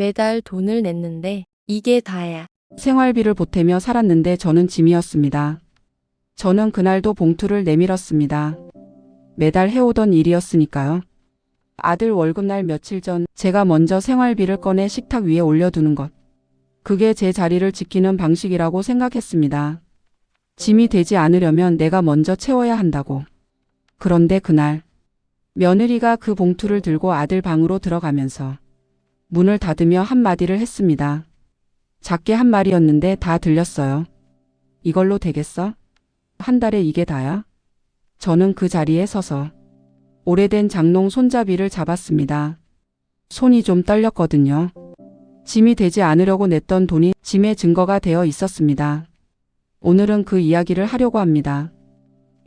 매달 돈을 냈는데 이게 다야. 생활비를 보태며 살았는데 저는 짐이었습니다. 저는 그날도 봉투를 내밀었습니다. 매달 해오던 일이었으니까요. 아들 월급날 며칠 전 제가 먼저 생활비를 꺼내 식탁 위에 올려두는 것. 그게 제 자리를 지키는 방식이라고 생각했습니다. 짐이 되지 않으려면 내가 먼저 채워야 한다고. 그런데 그날 며느리가 그 봉투를 들고 아들 방으로 들어가면서 문을 닫으며 한마디를 했습니다. 작게 한 말이었는데 다 들렸어요. 이걸로 되겠어? 한 달에 이게 다야? 저는 그 자리에 서서 오래된 장롱 손잡이를 잡았습니다. 손이 좀 떨렸거든요. 짐이 되지 않으려고 냈던 돈이 짐의 증거가 되어 있었습니다. 오늘은 그 이야기를 하려고 합니다.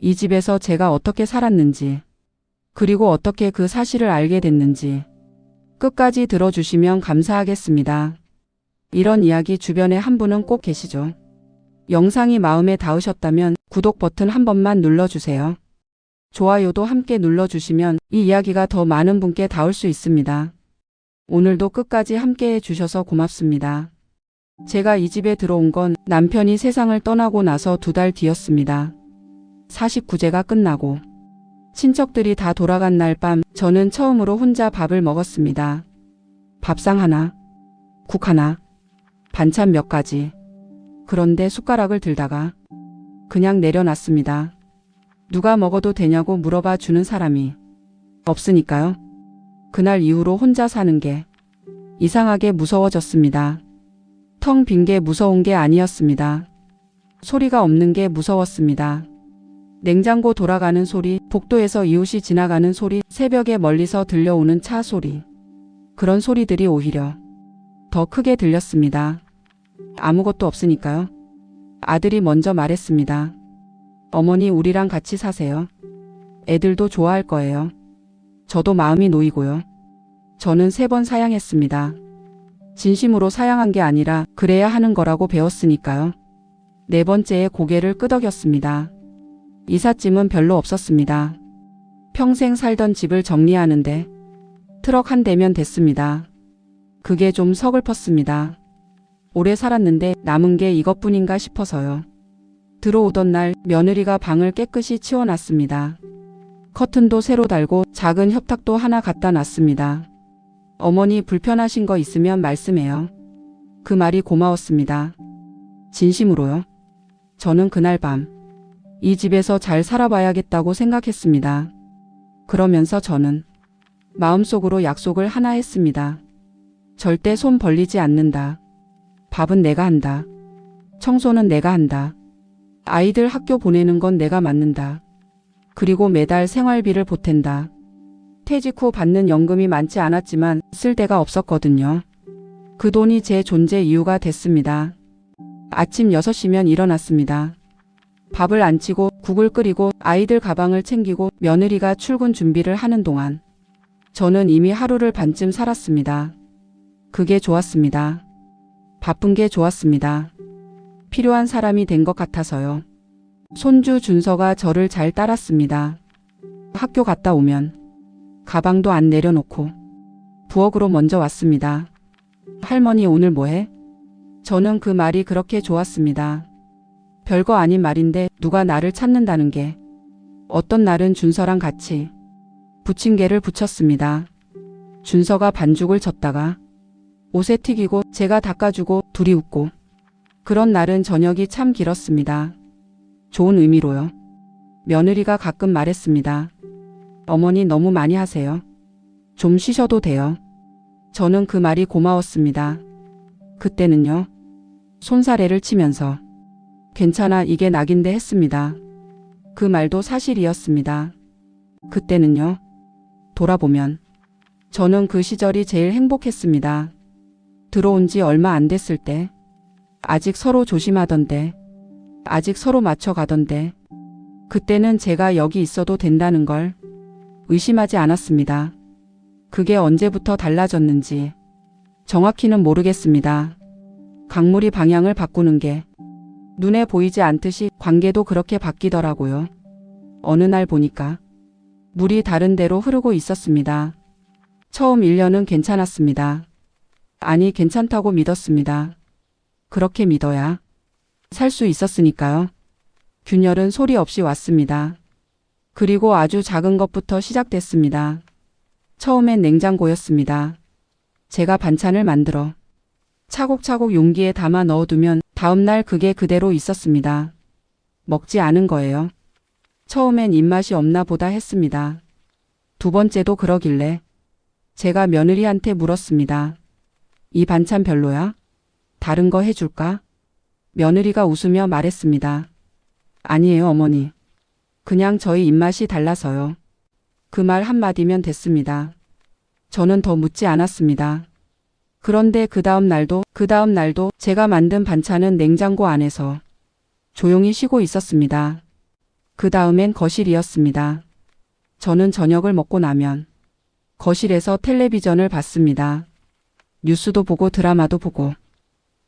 이 집에서 제가 어떻게 살았는지, 그리고 어떻게 그 사실을 알게 됐는지 끝까지 들어주시면 감사하겠습니다. 이런 이야기 주변에 한 분은 꼭 계시죠? 영상이 마음에 닿으셨다면 구독 버튼 한 번만 눌러주세요. 좋아요도 함께 눌러주시면 이 이야기가 더 많은 분께 닿을 수 있습니다. 오늘도 끝까지 함께 해주셔서 고맙습니다. 제가 이 집에 들어온 건 남편이 세상을 떠나고 나서 2달 뒤였습니다. 49제가 끝나고 친척들이 다 돌아간 날 밤 저는 처음으로 혼자 밥을 먹었습니다. 밥상 하나, 국 하나, 반찬 몇 가지. 그런데 숟가락을 들다가 그냥 내려놨습니다. 누가 먹어도 되냐고 물어봐 주는 사람이 없으니까요. 그날 이후로 혼자 사는 게 이상하게 무서워졌습니다. 텅 빈 게 무서운 게 아니었습니다. 소리가 없는 게 무서웠습니다. 냉장고 돌아가는 소리, 복도에서 이웃이 지나가는 소리, 새벽에 멀리서 들려오는 차 소리. 그런 소리들이 오히려 더 크게 들렸습니다. 아무것도 없으니까요. 아들이 먼저 말했습니다. 어머니, 우리랑 같이 사세요. 애들도 좋아할 거예요. 저도 마음이 놓이고요. 저는 3번 사양했습니다. 진심으로 사양한 게 아니라 그래야 하는 거라고 배웠으니까요. 4번째에 고개를 끄덕였습니다. 이삿짐은 별로 없었습니다. 평생 살던 집을 정리하는데 트럭 한 대면 됐습니다. 그게 좀 서글펐습니다. 오래 살았는데 남은 게 이것뿐인가 싶어서요. 들어오던 날 며느리가 방을 깨끗이 치워놨습니다. 커튼도 새로 달고 작은 협탁도 하나 갖다 놨습니다. 어머니, 불편하신 거 있으면 말씀해요. 그 말이 고마웠습니다. 진심으로요. 저는 그날 밤 이 집에서 잘 살아봐야겠다고 생각했습니다. 그러면서 저는 마음속으로 약속을 하나 했습니다. 절대 손 벌리지 않는다. 밥은 내가 한다. 청소는 내가 한다. 아이들 학교 보내는 건 내가 맡는다. 그리고 매달 생활비를 보탠다. 퇴직 후 받는 연금이 많지 않았지만 쓸 데가 없었거든요. 그 돈이 제 존재 이유가 됐습니다. 아침 6시면 일어났습니다. 밥을 안 치고 국을 끓이고 아이들 가방을 챙기고 며느리가 출근 준비를 하는 동안 저는 이미 하루를 반쯤 살았습니다. 그게 좋았습니다. 바쁜 게 좋았습니다. 필요한 사람이 된 것 같아서요. 손주 준서가 저를 잘 따랐습니다. 학교 갔다 오면 가방도 안 내려놓고 부엌으로 먼저 왔습니다. 할머니, 오늘 뭐해? 저는 그 말이 그렇게 좋았습니다. 별거 아닌 말인데 누가 나를 찾는다는 게. 어떤 날은 준서랑 같이 부침개를 부쳤습니다. 준서가 반죽을 젓다가 옷에 튀기고 제가 닦아주고 둘이 웃고. 그런 날은 저녁이 참 길었습니다. 좋은 의미로요. 며느리가 가끔 말했습니다. 어머니, 너무 많이 하세요. 좀 쉬셔도 돼요. 저는 그 말이 고마웠습니다. 그때는요. 손사래를 치면서 괜찮아, 이게 낙인데 했습니다. 그 말도 사실이었습니다. 그때는요. 돌아보면 저는 그 시절이 제일 행복했습니다. 들어온 지 얼마 안 됐을 때, 아직 서로 조심하던데, 아직 서로 맞춰가던데, 그때는 제가 여기 있어도 된다는 걸 의심하지 않았습니다. 그게 언제부터 달라졌는지 정확히는 모르겠습니다. 강물이 방향을 바꾸는 게 눈에 보이지 않듯이 관계도 그렇게 바뀌더라고요. 어느 날 보니까 물이 다른 데로 흐르고 있었습니다. 처음 1년은 괜찮았습니다. 아니, 괜찮다고 믿었습니다. 그렇게 믿어야 살 수 있었으니까요. 균열은 소리 없이 왔습니다. 그리고 아주 작은 것부터 시작됐습니다. 처음엔 냉장고였습니다. 제가 반찬을 만들어 차곡차곡 용기에 담아 넣어두면 다음날 그게 그대로 있었습니다. 먹지 않은 거예요. 처음엔 입맛이 없나 보다 했습니다. 두 번째도 그러길래 제가 며느리한테 물었습니다. 이 반찬 별로야? 다른 거 해줄까? 며느리가 웃으며 말했습니다. 아니에요, 어머니. 그냥 저희 입맛이 달라서요. 그 말 한마디면 됐습니다. 저는 더 묻지 않았습니다. 그런데 그 다음 날도 제가 만든 반찬은 냉장고 안에서 조용히 쉬고 있었습니다. 그 다음엔 거실이었습니다. 저는 저녁을 먹고 나면 거실에서 텔레비전을 봤습니다. 뉴스도 보고 드라마도 보고.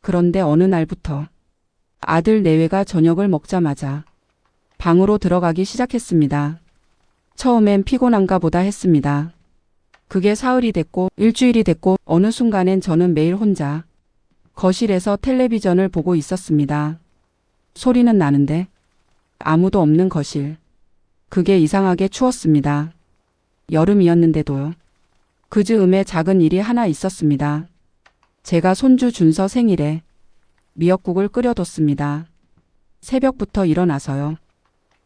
그런데 어느 날부터 아들 내외가 저녁을 먹자마자 방으로 들어가기 시작했습니다. 처음엔 피곤한가 보다 했습니다. 그게 사흘이 됐고 일주일이 됐고 어느 순간엔 저는 매일 혼자 거실에서 텔레비전을 보고 있었습니다. 소리는 나는데 아무도 없는 거실. 그게 이상하게 추웠습니다. 여름이었는데도요. 그 즈음에 작은 일이 하나 있었습니다. 제가 손주 준서 생일에 미역국을 끓여뒀습니다. 새벽부터 일어나서요.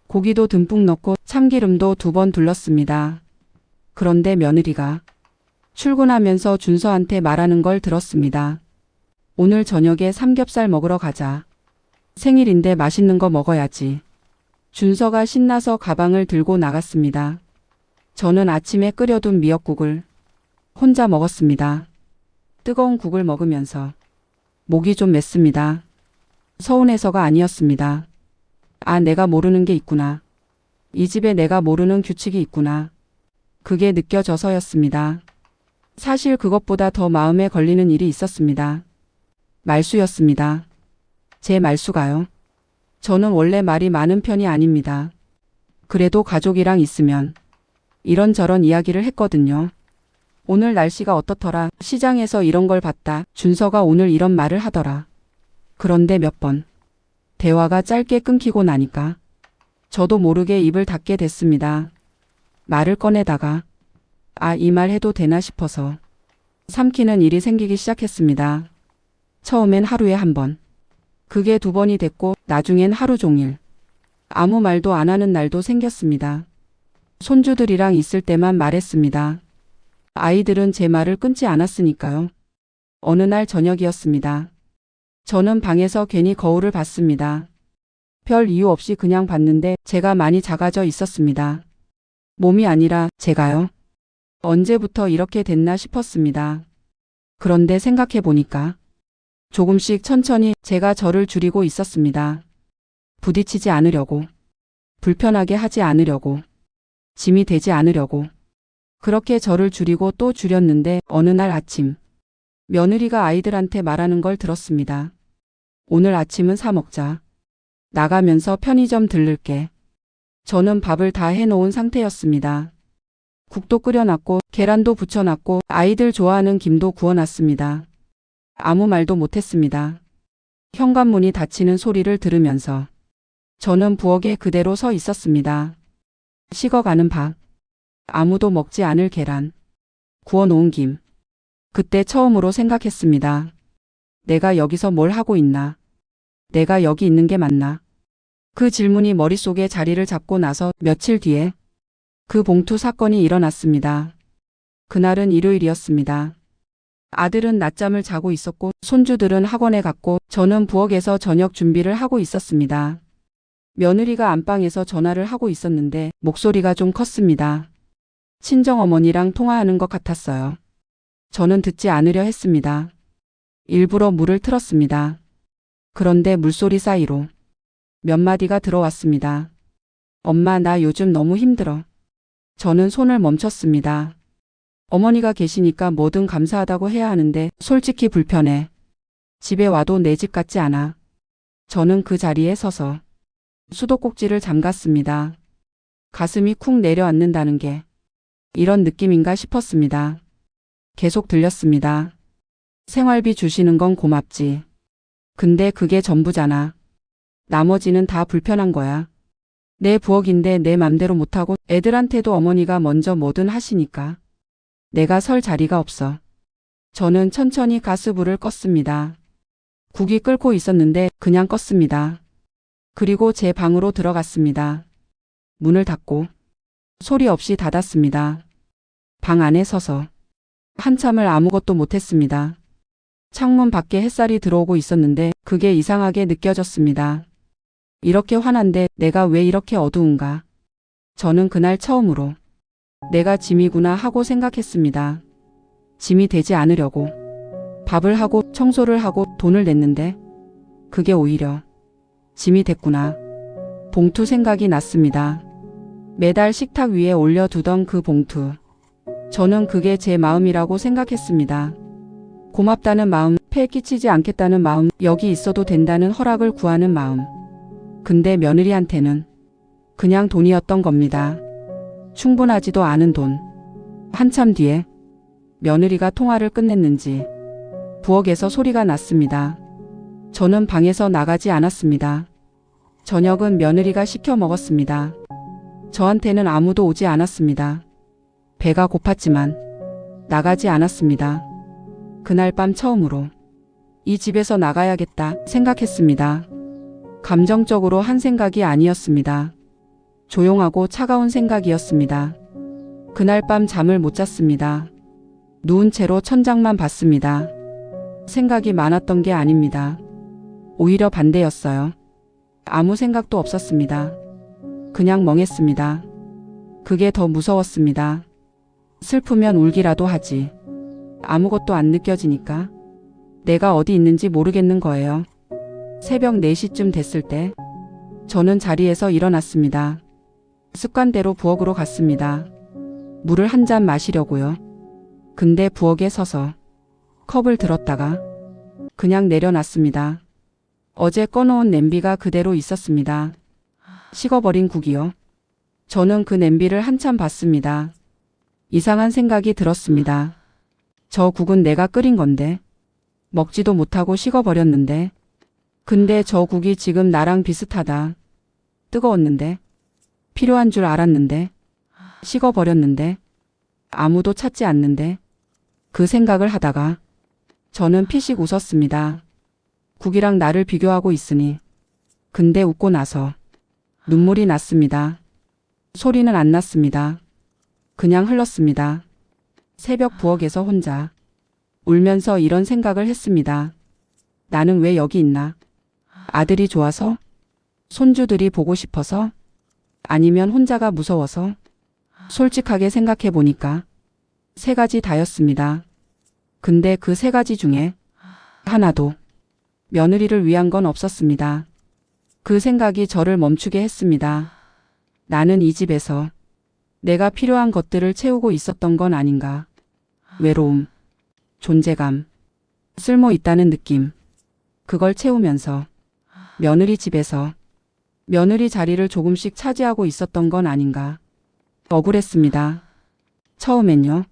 고기도 듬뿍 넣고 참기름도 2번 둘렀습니다. 그런데 며느리가 출근하면서 준서한테 말하는 걸 들었습니다. 오늘 저녁에 삼겹살 먹으러 가자. 생일인데 맛있는 거 먹어야지. 준서가 신나서 가방을 들고 나갔습니다. 저는 아침에 끓여둔 미역국을 혼자 먹었습니다. 뜨거운 국을 먹으면서 목이 좀 맸습니다. 서운해서가 아니었습니다. 아, 내가 모르는 게 있구나. 이 집에 내가 모르는 규칙이 있구나. 그게 느껴져서였습니다. 사실 그것보다 더 마음에 걸리는 일이 있었습니다. 말수였습니다. 제 말수가요. 저는 원래 말이 많은 편이 아닙니다. 그래도 가족이랑 있으면 이런저런 이야기를 했거든요. 오늘 날씨가 어떻더라. 시장에서 이런 걸 봤다. 준서가 오늘 이런 말을 하더라. 그런데 몇 번 대화가 짧게 끊기고 나니까 저도 모르게 입을 닫게 됐습니다. 말을 꺼내다가 아, 이 말 해도 되나 싶어서 삼키는 일이 생기기 시작했습니다. 처음엔 하루에 1번. 그게 2번이 됐고 나중엔 하루 종일. 아무 말도 안 하는 날도 생겼습니다. 손주들이랑 있을 때만 말했습니다. 아이들은 제 말을 끊지 않았으니까요. 어느 날 저녁이었습니다. 저는 방에서 괜히 거울을 봤습니다. 별 이유 없이 그냥 봤는데 제가 많이 작아져 있었습니다. 몸이 아니라 제가요. 언제부터 이렇게 됐나 싶었습니다. 그런데 생각해 보니까 조금씩 천천히 제가 저를 줄이고 있었습니다. 부딪히지 않으려고, 불편하게 하지 않으려고, 짐이 되지 않으려고. 그렇게 저를 줄이고 또 줄였는데 어느 날 아침 며느리가 아이들한테 말하는 걸 들었습니다. 오늘 아침은 사 먹자. 나가면서 편의점 들를게. 저는 밥을 다 해놓은 상태였습니다. 국도 끓여놨고 계란도 부쳐놨고 아이들 좋아하는 김도 구워놨습니다. 아무 말도 못했습니다. 현관문이 닫히는 소리를 들으면서 저는 부엌에 그대로 서 있었습니다. 식어가는 밥, 아무도 먹지 않을 계란, 구워놓은 김. 그때 처음으로 생각했습니다. 내가 여기서 뭘 하고 있나? 내가 여기 있는 게 맞나? 그 질문이 머릿속에 자리를 잡고 나서 며칠 뒤에 그 봉투 사건이 일어났습니다. 그날은 일요일이었습니다. 아들은 낮잠을 자고 있었고 손주들은 학원에 갔고 저는 부엌에서 저녁 준비를 하고 있었습니다. 며느리가 안방에서 전화를 하고 있었는데 목소리가 좀 컸습니다. 친정어머니랑 통화하는 것 같았어요. 저는 듣지 않으려 했습니다. 일부러 물을 틀었습니다. 그런데 물소리 사이로 몇 마디가 들어왔습니다. 엄마, 나 요즘 너무 힘들어. 저는 손을 멈췄습니다. 어머니가 계시니까 뭐든 감사하다고 해야 하는데 솔직히 불편해. 집에 와도 내 집 같지 않아. 저는 그 자리에 서서 수도꼭지를 잠갔습니다. 가슴이 쿵 내려앉는다는 게 이런 느낌인가 싶었습니다. 계속 들렸습니다. 생활비 주시는 건 고맙지. 근데 그게 전부잖아. 나머지는 다 불편한 거야. 내 부엌인데 내 맘대로 못하고 애들한테도 어머니가 먼저 뭐든 하시니까. 내가 설 자리가 없어. 저는 천천히 가스불을 껐습니다. 국이 끓고 있었는데 그냥 껐습니다. 그리고 제 방으로 들어갔습니다. 문을 닫고 소리 없이 닫았습니다. 방 안에 서서 한참을 아무것도 못했습니다. 창문 밖에 햇살이 들어오고 있었는데 그게 이상하게 느껴졌습니다. 이렇게 환한데 내가 왜 이렇게 어두운가? 저는 그날 처음으로 내가 짐이구나 하고 생각했습니다. 짐이 되지 않으려고 밥을 하고 청소를 하고 돈을 냈는데 그게 오히려 짐이 됐구나. 봉투 생각이 났습니다. 매달 식탁 위에 올려두던 그 봉투. 저는 그게 제 마음이라고 생각했습니다. 고맙다는 마음, 폐 끼치지 않겠다는 마음, 여기 있어도 된다는 허락을 구하는 마음. 근데 며느리한테는 그냥 돈이었던 겁니다. 충분하지도 않은 돈. 한참 뒤에 며느리가 통화를 끝냈는지 부엌에서 소리가 났습니다. 저는 방에서 나가지 않았습니다. 저녁은 며느리가 시켜 먹었습니다. 저한테는 아무도 오지 않았습니다. 배가 고팠지만 나가지 않았습니다. 그날 밤 처음으로 이 집에서 나가야겠다 생각했습니다. 감정적으로 한 생각이 아니었습니다. 조용하고 차가운 생각이었습니다. 그날 밤 잠을 못 잤습니다. 누운 채로 천장만 봤습니다. 생각이 많았던 게 아닙니다. 오히려 반대였어요. 아무 생각도 없었습니다. 그냥 멍했습니다. 그게 더 무서웠습니다. 슬프면 울기라도 하지. 아무것도 안 느껴지니까 내가 어디 있는지 모르겠는 거예요. 새벽 4시쯤 됐을 때 저는 자리에서 일어났습니다. 습관대로 부엌으로 갔습니다. 물을 한 잔 마시려고요. 근데 부엌에 서서 컵을 들었다가 그냥 내려놨습니다. 어제 꺼놓은 냄비가 그대로 있었습니다. 식어버린 국이요. 저는 그 냄비를 한참 봤습니다. 이상한 생각이 들었습니다. 저 국은 내가 끓인 건데 먹지도 못하고 식어버렸는데 근데 저 국이 지금 나랑 비슷하다. 뜨거웠는데 필요한 줄 알았는데 식어버렸는데 아무도 찾지 않는데 그 생각을 하다가 저는 피식 웃었습니다. 국이랑 나를 비교하고 있으니. 근데 웃고 나서 눈물이 났습니다. 소리는 안 났습니다. 그냥 흘렀습니다. 새벽 부엌에서 혼자 울면서 이런 생각을 했습니다. 나는 왜 여기 있나? 아들이 좋아서? 손주들이 보고 싶어서? 아니면 혼자가 무서워서? 솔직하게 생각해 보니까 3가지 다였습니다. 근데 그 3가지 중에 하나도 며느리를 위한 건 없었습니다. 그 생각이 저를 멈추게 했습니다. 나는 이 집에서 내가 필요한 것들을 채우고 있었던 건 아닌가. 외로움, 존재감, 쓸모 있다는 느낌. 그걸 채우면서 며느리 집에서 며느리 자리를 조금씩 차지하고 있었던 건 아닌가. 억울했습니다. 처음엔요.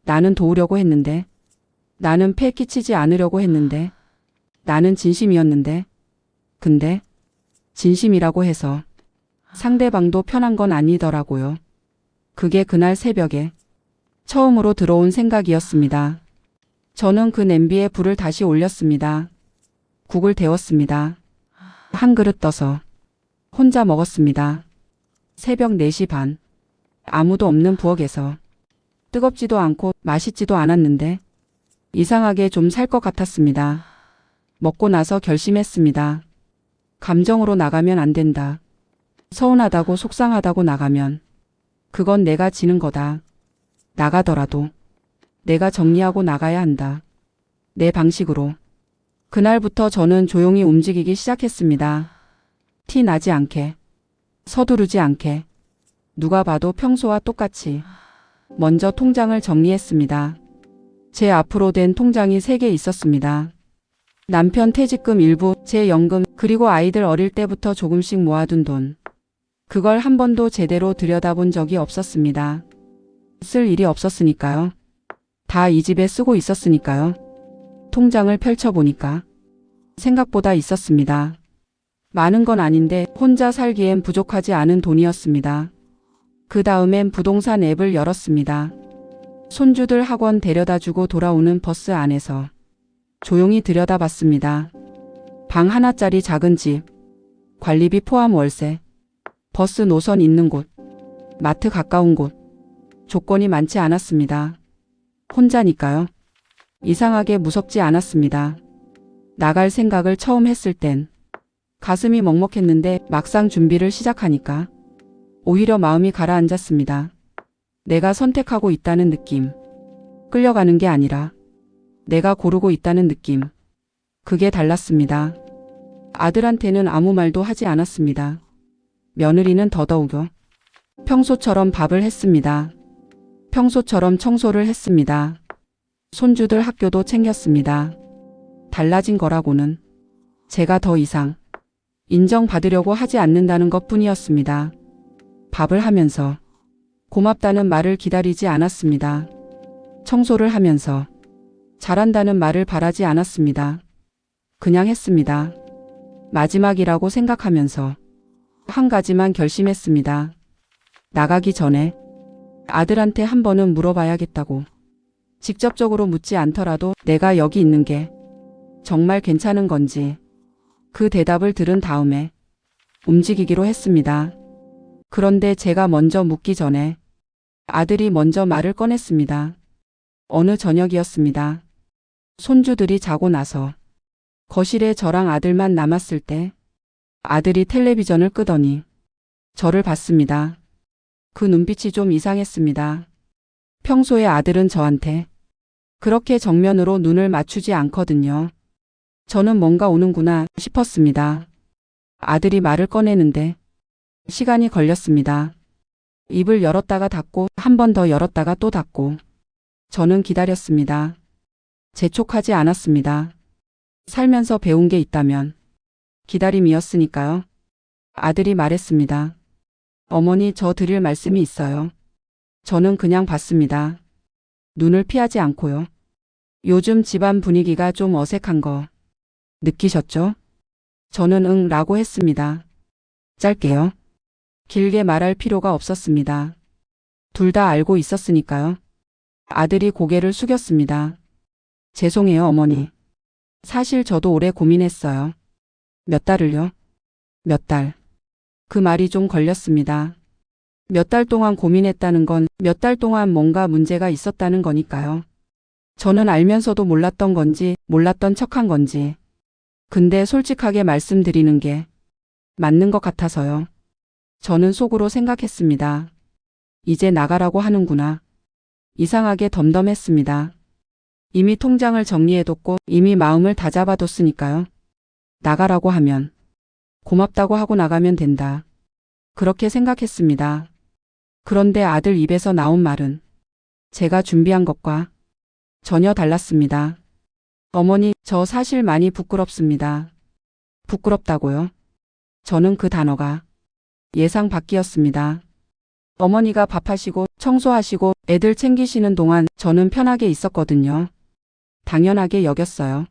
나는 도우려고 했는데, 나는 폐 끼치지 않으려고 했는데, 나는 진심이었는데, 근데 진심이라고 해서 상대방도 편한 건 아니더라고요. 그게 그날 새벽에 처음으로 들어온 생각이었습니다. 저는 그 냄비에 불을 다시 올렸습니다. 국을 데웠습니다. 한 그릇 떠서 혼자 먹었습니다. 새벽 4시 반. 아무도 없는 부엌에서 뜨겁지도 않고 맛있지도 않았는데 이상하게 좀 살 것 같았습니다. 먹고 나서 결심했습니다. 감정으로 나가면 안 된다. 서운하다고 속상하다고 나가면 그건 내가 지는 거다. 나가더라도 내가 정리하고 나가야 한다. 내 방식으로. 그날부터 저는 조용히 움직이기 시작했습니다. 티 나지 않게. 서두르지 않게. 누가 봐도 평소와 똑같이. 먼저 통장을 정리했습니다. 제 앞으로 된 통장이 3개 있었습니다. 남편 퇴직금 일부, 제 연금, 그리고 아이들 어릴 때부터 조금씩 모아둔 돈. 그걸 한 번도 제대로 들여다본 적이 없었습니다. 쓸 일이 없었으니까요. 다 이 집에 쓰고 있었으니까요. 통장을 펼쳐보니까 생각보다 있었습니다. 많은 건 아닌데 혼자 살기엔 부족하지 않은 돈이었습니다. 그 다음엔 부동산 앱을 열었습니다. 손주들 학원 데려다주고 돌아오는 버스 안에서 조용히 들여다봤습니다. 방 하나짜리 작은 집, 관리비 포함 월세, 버스 노선 있는 곳, 마트 가까운 곳, 조건이 많지 않았습니다. 혼자니까요. 이상하게 무섭지 않았습니다. 나갈 생각을 처음 했을 땐 가슴이 먹먹했는데 막상 준비를 시작하니까 오히려 마음이 가라앉았습니다. 내가 선택하고 있다는 느낌. 끌려가는 게 아니라 내가 고르고 있다는 느낌. 그게 달랐습니다. 아들한테는 아무 말도 하지 않았습니다. 며느리는 더더욱요. 평소처럼 밥을 했습니다. 평소처럼 청소를 했습니다. 손주들 학교도 챙겼습니다. 달라진 거라고는 제가 더 이상 인정받으려고 하지 않는다는 것 뿐이었습니다. 밥을 하면서 고맙다는 말을 기다리지 않았습니다. 청소를 하면서 잘한다는 말을 바라지 않았습니다. 그냥 했습니다. 마지막이라고 생각하면서 한 가지만 결심했습니다. 나가기 전에 아들한테 한 번은 물어봐야겠다고. 직접적으로 묻지 않더라도 내가 여기 있는 게 정말 괜찮은 건지 그 대답을 들은 다음에 움직이기로 했습니다. 그런데 제가 먼저 묻기 전에 아들이 먼저 말을 꺼냈습니다. 어느 저녁이었습니다. 손주들이 자고 나서 거실에 저랑 아들만 남았을 때 아들이 텔레비전을 끄더니 저를 봤습니다. 그 눈빛이 좀 이상했습니다. 평소에 아들은 저한테 그렇게 정면으로 눈을 맞추지 않거든요. 저는 뭔가 오는구나 싶었습니다. 아들이 말을 꺼내는데 시간이 걸렸습니다. 입을 열었다가 닫고 한 번 더 열었다가 또 닫고 저는 기다렸습니다. 재촉하지 않았습니다. 살면서 배운 게 있다면 기다림이었으니까요. 아들이 말했습니다. 어머니, 저 드릴 말씀이 있어요. 저는 그냥 봤습니다. 눈을 피하지 않고요. 요즘 집안 분위기가 좀 어색한 거 느끼셨죠? 저는 응 라고 했습니다. 짧게요. 길게 말할 필요가 없었습니다. 둘 다 알고 있었으니까요. 아들이 고개를 숙였습니다. 죄송해요, 어머니. 사실 저도 오래 고민했어요. 몇 달을요? 몇 달. 그 말이 좀 걸렸습니다. 몇 달 동안 고민했다는 건 몇 달 동안 뭔가 문제가 있었다는 거니까요. 저는 알면서도 몰랐던 건지 몰랐던 척한 건지. 근데 솔직하게 말씀드리는 게 맞는 것 같아서요. 저는 속으로 생각했습니다. 이제 나가라고 하는구나. 이상하게 덤덤했습니다. 이미 통장을 정리해뒀고 이미 마음을 다잡아뒀으니까요. 나가라고 하면 고맙다고 하고 나가면 된다. 그렇게 생각했습니다. 그런데 아들 입에서 나온 말은 제가 준비한 것과 전혀 달랐습니다. 어머니, 저 사실 많이 부끄럽습니다. 부끄럽다고요? 저는 그 단어가 예상 밖이었습니다. 어머니가 밥하시고 청소하시고 애들 챙기시는 동안 저는 편하게 있었거든요. 당연하게 여겼어요.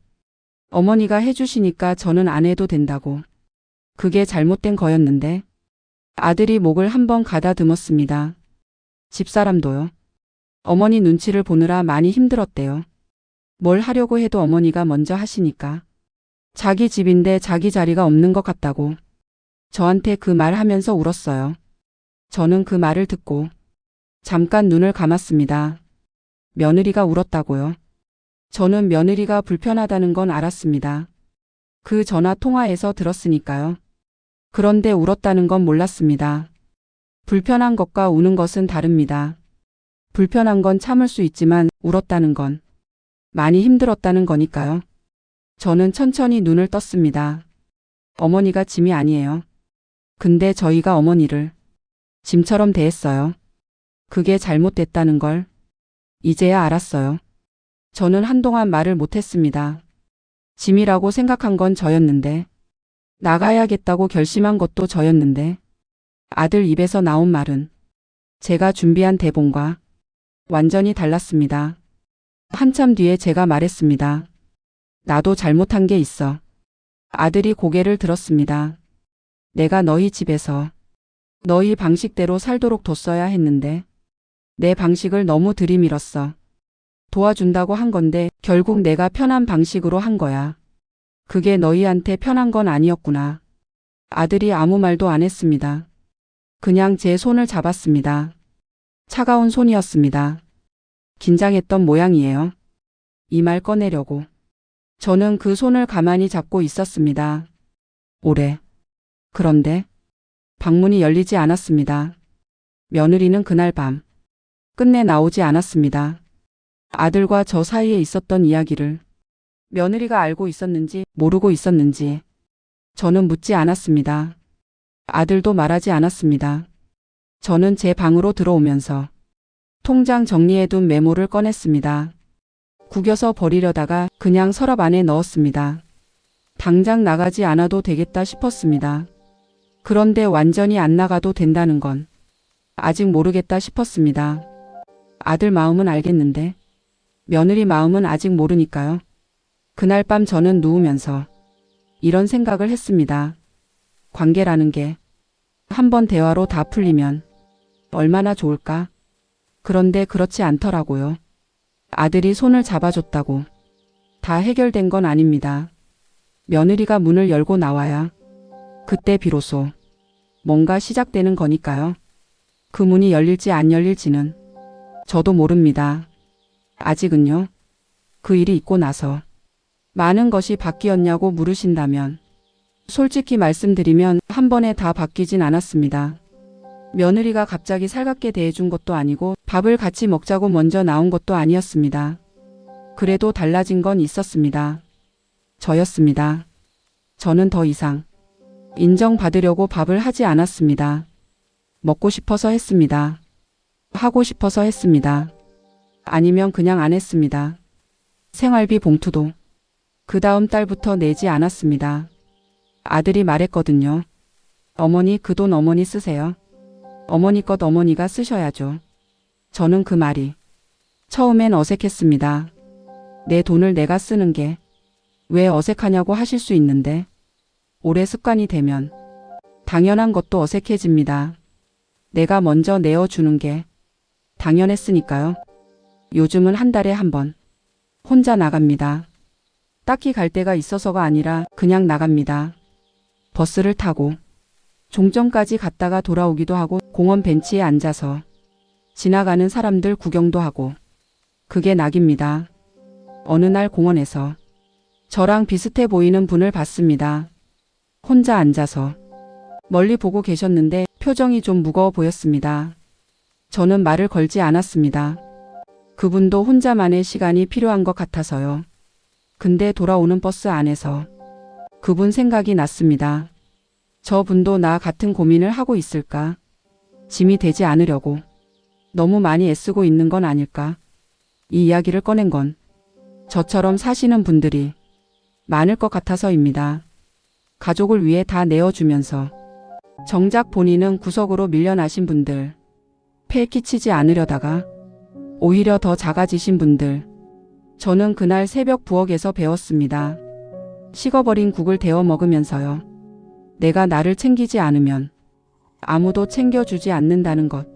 어머니가 해주시니까 저는 안 해도 된다고. 그게 잘못된 거였는데 아들이 목을 한번 가다듬었습니다. 집사람도요. 어머니 눈치를 보느라 많이 힘들었대요. 뭘 하려고 해도 어머니가 먼저 하시니까. 자기 집인데 자기 자리가 없는 것 같다고. 저한테 그 말 하면서 울었어요. 저는 그 말을 듣고 잠깐 눈을 감았습니다. 며느리가 울었다고요? 저는 며느리가 불편하다는 건 알았습니다. 그 전화 통화에서 들었으니까요. 그런데 울었다는 건 몰랐습니다. 불편한 것과 우는 것은 다릅니다. 불편한 건 참을 수 있지만 울었다는 건 많이 힘들었다는 거니까요. 저는 천천히 눈을 떴습니다. 어머니가 짐이 아니에요. 근데 저희가 어머니를 짐처럼 대했어요. 그게 잘못됐다는 걸 이제야 알았어요. 저는 한동안 말을 못했습니다. 짐이라고 생각한 건 저였는데, 나가야겠다고 결심한 것도 저였는데, 아들 입에서 나온 말은 제가 준비한 대본과 완전히 달랐습니다. 한참 뒤에 제가 말했습니다. 나도 잘못한 게 있어. 아들이 고개를 들었습니다. 내가 너희 집에서 너희 방식대로 살도록 뒀어야 했는데 내 방식을 너무 들이밀었어. 도와준다고 한 건데 결국 내가 편한 방식으로 한 거야. 그게 너희한테 편한 건 아니었구나. 아들이 아무 말도 안 했습니다. 그냥 제 손을 잡았습니다. 차가운 손이었습니다. 긴장했던 모양이에요. 이 말 꺼내려고. 저는 그 손을 가만히 잡고 있었습니다. 오래. 그런데 방문이 열리지 않았습니다. 며느리는 그날 밤 끝내 나오지 않았습니다. 아들과 저 사이에 있었던 이야기를 며느리가 알고 있었는지 모르고 있었는지 저는 묻지 않았습니다. 아들도 말하지 않았습니다. 저는 제 방으로 들어오면서 통장 정리해둔 메모를 꺼냈습니다. 구겨서 버리려다가 그냥 서랍 안에 넣었습니다. 당장 나가지 않아도 되겠다 싶었습니다. 그런데 완전히 안 나가도 된다는 건 아직 모르겠다 싶었습니다. 아들 마음은 알겠는데 며느리 마음은 아직 모르니까요. 그날 밤 저는 누우면서 이런 생각을 했습니다. 관계라는 게 한번 대화로 다 풀리면 얼마나 좋을까? 그런데 그렇지 않더라고요. 아들이 손을 잡아줬다고 다 해결된 건 아닙니다. 며느리가 문을 열고 나와야 그때 비로소 뭔가 시작되는 거니까요. 그 문이 열릴지 안 열릴지는 저도 모릅니다. 아직은요. 그 일이 있고 나서 많은 것이 바뀌었냐고 물으신다면 솔직히 말씀드리면 한 번에 다 바뀌진 않았습니다. 며느리가 갑자기 살갑게 대해준 것도 아니고 밥을 같이 먹자고 먼저 나온 것도 아니었습니다. 그래도 달라진 건 있었습니다. 저였습니다. 저는 더 이상 인정받으려고 밥을 하지 않았습니다. 먹고 싶어서 했습니다. 하고 싶어서 했습니다. 아니면 그냥 안 했습니다. 생활비 봉투도 그 다음 달부터 내지 않았습니다. 아들이 말했거든요. 어머니 그 돈 어머니 쓰세요. 어머니 것 어머니가 쓰셔야죠. 저는 그 말이 처음엔 어색했습니다. 내 돈을 내가 쓰는 게 왜 어색하냐고 하실 수 있는데 오래 습관이 되면 당연한 것도 어색해집니다. 내가 먼저 내어주는 게 당연했으니까요. 요즘은 한 달에 한 번 혼자 나갑니다. 딱히 갈 데가 있어서가 아니라 그냥 나갑니다. 버스를 타고 종점까지 갔다가 돌아오기도 하고 공원 벤치에 앉아서 지나가는 사람들 구경도 하고 그게 낙입니다. 어느 날 공원에서 저랑 비슷해 보이는 분을 봤습니다. 혼자 앉아서 멀리 보고 계셨는데 표정이 좀 무거워 보였습니다. 저는 말을 걸지 않았습니다. 그분도 혼자만의 시간이 필요한 것 같아서요. 근데 돌아오는 버스 안에서 그분 생각이 났습니다. 저분도 나 같은 고민을 하고 있을까? 짐이 되지 않으려고 너무 많이 애쓰고 있는 건 아닐까? 이 이야기를 꺼낸 건 저처럼 사시는 분들이 많을 것 같아서입니다. 가족을 위해 다 내어주면서 정작 본인은 구석으로 밀려나신 분들, 폐 끼치지 않으려다가 오히려 더 작아지신 분들, 저는 그날 새벽 부엌에서 배웠습니다. 식어버린 국을 데워 먹으면서요. 내가 나를 챙기지 않으면 아무도 챙겨주지 않는다는 것.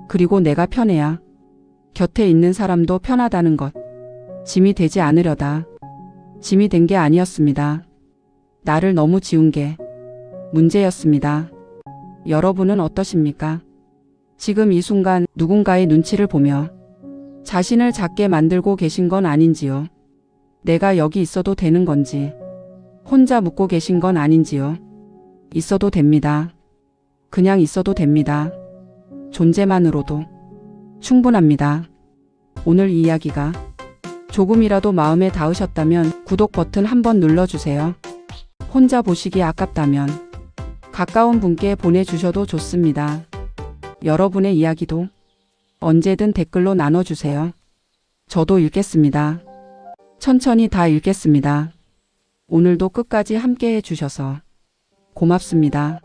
그리고 내가 편해야 곁에 있는 사람도 편하다는 것. 짐이 되지 않으려다 짐이 된 게 아니었습니다. 나를 너무 지운 게 문제였습니다. 여러분은 어떠십니까? 지금 이 순간 누군가의 눈치를 보며 자신을 작게 만들고 계신 건 아닌지요? 내가 여기 있어도 되는 건지, 혼자 묵고 계신 건 아닌지요? 있어도 됩니다. 그냥 있어도 됩니다. 존재만으로도 충분합니다. 오늘 이 이야기가 조금이라도 마음에 닿으셨다면 구독 버튼 한번 눌러주세요. 혼자 보시기 아깝다면 가까운 분께 보내주셔도 좋습니다. 여러분의 이야기도 언제든 댓글로 나눠주세요. 저도 읽겠습니다. 천천히 다 읽겠습니다. 오늘도 끝까지 함께 해주셔서 고맙습니다.